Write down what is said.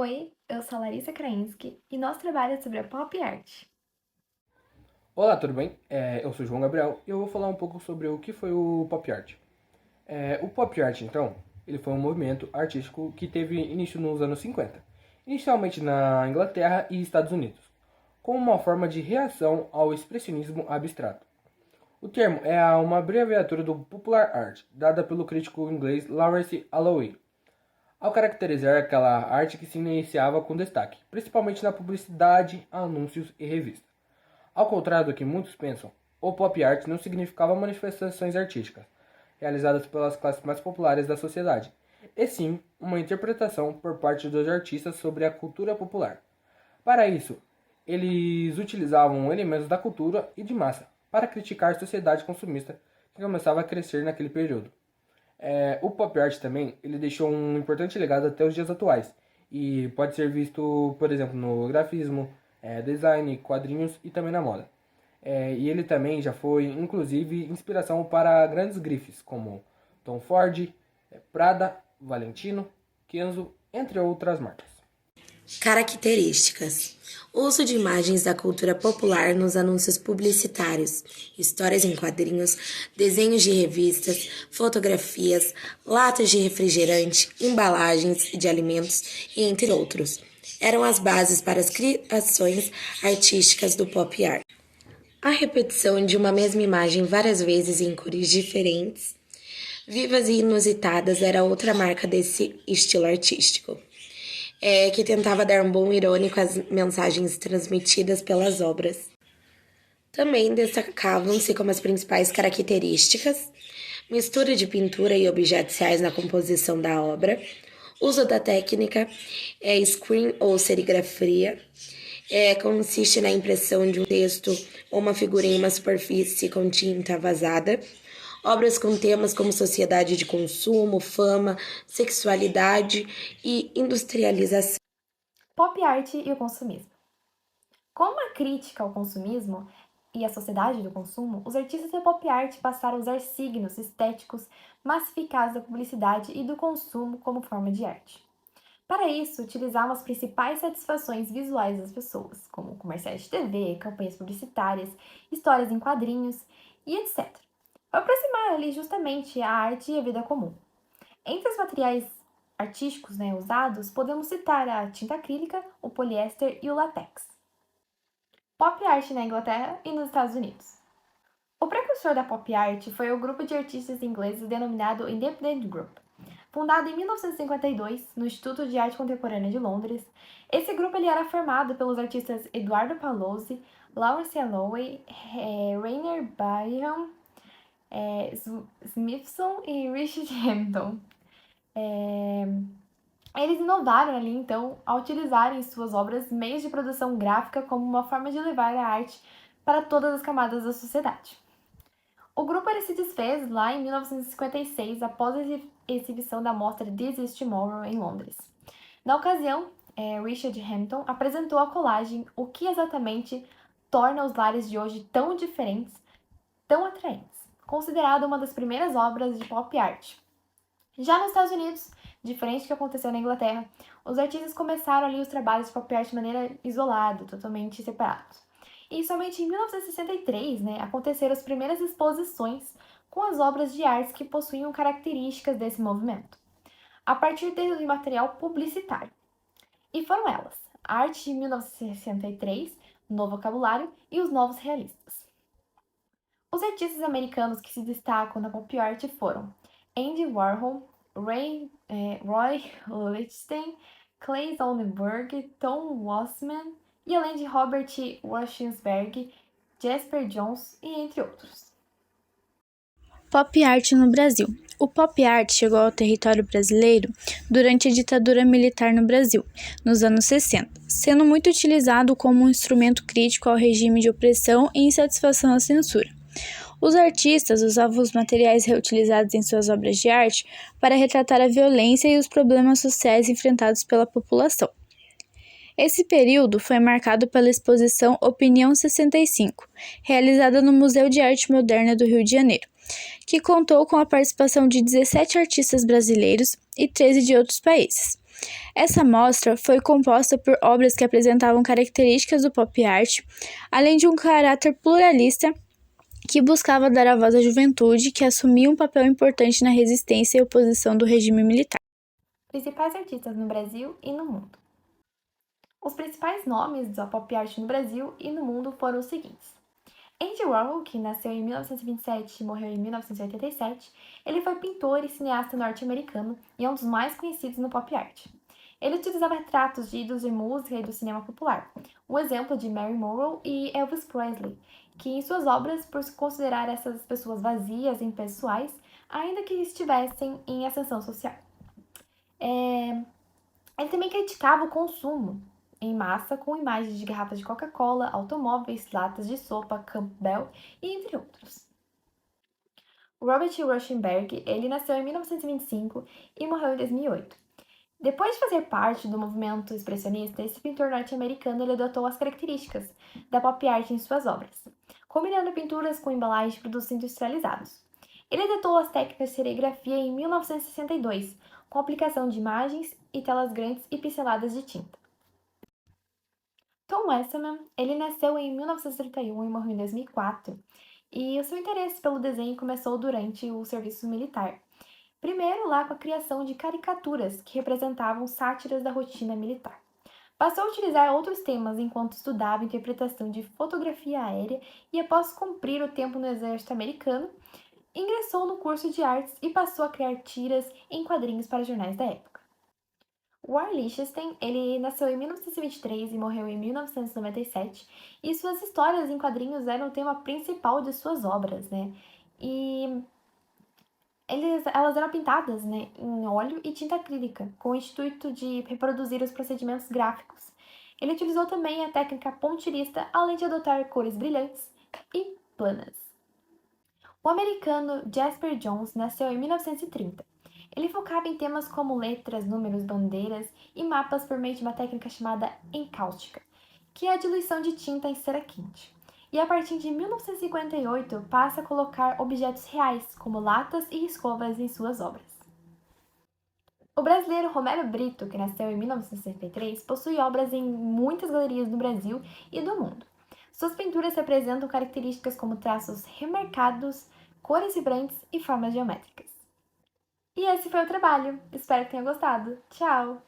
Oi, eu sou a Larissa Krainski e nosso trabalho é sobre a pop art. Olá, tudo bem? Eu sou o João Gabriel e eu vou falar um pouco sobre o que foi o pop art. O pop art, então, ele foi um movimento artístico que teve início nos anos 50, inicialmente na Inglaterra e Estados Unidos, como uma forma de reação ao expressionismo abstrato. O termo é uma abreviatura do popular art, dada pelo crítico inglês Lawrence Alloway, ao caracterizar aquela arte que se iniciava com destaque, principalmente na publicidade, anúncios e revistas. Ao contrário do que muitos pensam, o pop art não significava manifestações artísticas realizadas pelas classes mais populares da sociedade, e sim uma interpretação por parte dos artistas sobre a cultura popular. Para isso, eles utilizavam elementos da cultura e de massa para criticar a sociedade consumista que começava a crescer naquele período. O pop art também ele deixou um importante legado até os dias atuais e pode ser visto, por exemplo, no grafismo, design, quadrinhos e também na moda. E ele também já foi, inclusive, inspiração para grandes grifes como Tom Ford, Prada, Valentino, Kenzo, entre outras marcas. Características: uso de imagens da cultura popular nos anúncios publicitários, histórias em quadrinhos, desenhos de revistas, fotografias, latas de refrigerante, embalagens de alimentos, e entre outros. Eram as bases para as criações artísticas do pop art. A repetição de uma mesma imagem várias vezes em cores diferentes, vivas e inusitadas, era outra marca desse estilo artístico, que tentava dar um bom irônico às mensagens transmitidas pelas obras. Também destacavam-se como as principais características: mistura de pintura e objetos reais na composição da obra, uso da técnica screen ou serigrafia, consiste na impressão de um texto ou uma figura em uma superfície com tinta vazada, obras com temas como sociedade de consumo, fama, sexualidade e industrialização. Pop art e o consumismo. Com uma crítica ao consumismo e à sociedade do consumo, os artistas da pop art passaram a usar signos estéticos massificados da publicidade e do consumo como forma de arte. Para isso, utilizavam as principais satisfações visuais das pessoas, como comerciais de TV, campanhas publicitárias, histórias em quadrinhos e etc. Para aproximar ali justamente a arte e a vida comum. Entre os materiais artísticos usados, podemos citar a tinta acrílica, o poliéster e o látex. Pop art na Inglaterra e nos Estados Unidos. O precursor da pop art foi o grupo de artistas ingleses denominado Independent Group. Fundado em 1952 no Instituto de Arte Contemporânea de Londres, esse grupo era formado pelos artistas Eduardo Palozzi, Lawrence Alloway, Rainer Byram, Smithson e Richard Hampton. Eles inovaram ali, então, ao utilizarem em suas obras meios de produção gráfica como uma forma de levar a arte para todas as camadas da sociedade. O grupo se desfez lá em 1956 após a exibição da mostra This Is Tomorrow em Londres. Na ocasião, Richard Hampton apresentou a colagem O que exatamente torna os lares de hoje tão diferentes, tão atraentes, considerada uma das primeiras obras de pop art. Já nos Estados Unidos, diferente do que aconteceu na Inglaterra, os artistas começaram ali os trabalhos de pop art de maneira isolada, totalmente separados. E somente em 1963, aconteceram as primeiras exposições com as obras de arte que possuíam características desse movimento, a partir de material publicitário. E foram elas, a arte de 1963, o novo vocabulário e os novos realistas. Os artistas americanos que se destacam na pop art foram Andy Warhol, Roy Lichtenstein, Clay Oldenburg, Tom Wassman e além de Robert Washington, Jasper Johns e entre outros. Pop art no Brasil. O pop art chegou ao território brasileiro durante a ditadura militar no Brasil, nos anos 60, sendo muito utilizado como um instrumento crítico ao regime de opressão e insatisfação à censura. Os artistas usavam os materiais reutilizados em suas obras de arte para retratar a violência e os problemas sociais enfrentados pela população. Esse período foi marcado pela exposição Opinião 65, realizada no Museu de Arte Moderna do Rio de Janeiro, que contou com a participação de 17 artistas brasileiros e 13 de outros países. Essa mostra foi composta por obras que apresentavam características do pop art, além de um caráter pluralista que buscava dar a voz à juventude, que assumia um papel importante na resistência e oposição do regime militar. Principais artistas no Brasil e no mundo. Os principais nomes da pop art no Brasil e no mundo foram os seguintes. Andy Warhol, que nasceu em 1927 e morreu em 1987, ele foi pintor e cineasta norte-americano e é um dos mais conhecidos no pop art. Ele utilizava retratos de ídolos de música e do cinema popular, o exemplo de Mary Monroe e Elvis Presley, que em suas obras, por se considerar essas pessoas vazias e impessoais, ainda que estivessem em ascensão social. Ele também criticava o consumo em massa com imagens de garrafas de Coca-Cola, automóveis, latas de sopa, Campbell e entre outros. Robert Rauschenberg, ele nasceu em 1925 e morreu em 2008. Depois de fazer parte do movimento expressionista, esse pintor norte-americano ele adotou as características da pop art em suas obras, combinando pinturas com embalagens de produtos industrializados. Ele adotou as técnicas de serigrafia em 1962, com aplicação de imagens e telas grandes e pinceladas de tinta. Tom Westerman, ele nasceu em 1931 e morreu em 2004, e o seu interesse pelo desenho começou durante o serviço militar. Primeiro lá com a criação de caricaturas que representavam sátiras da rotina militar. Passou a utilizar outros temas enquanto estudava interpretação de fotografia aérea e após cumprir o tempo no exército americano, ingressou no curso de artes e passou a criar tiras em quadrinhos para jornais da época. War Lichtenstein, ele nasceu em 1923 e morreu em 1997, e suas histórias em quadrinhos eram o tema principal de suas obras, né? E elas eram pintadas, né, em óleo e tinta acrílica, com o intuito de reproduzir os procedimentos gráficos. Ele utilizou também a técnica pontilhista, além de adotar cores brilhantes e planas. O americano Jasper Johns nasceu em 1930. Ele focava em temas como letras, números, bandeiras e mapas por meio de uma técnica chamada encáustica, que é a diluição de tinta em cera quente. E a partir de 1958 passa a colocar objetos reais, como latas e escovas, em suas obras. O brasileiro Romero Brito, que nasceu em 1963, possui obras em muitas galerias do Brasil e do mundo. Suas pinturas representam características como traços remarcados, cores vibrantes e formas geométricas. E esse foi o trabalho. Espero que tenha gostado. Tchau!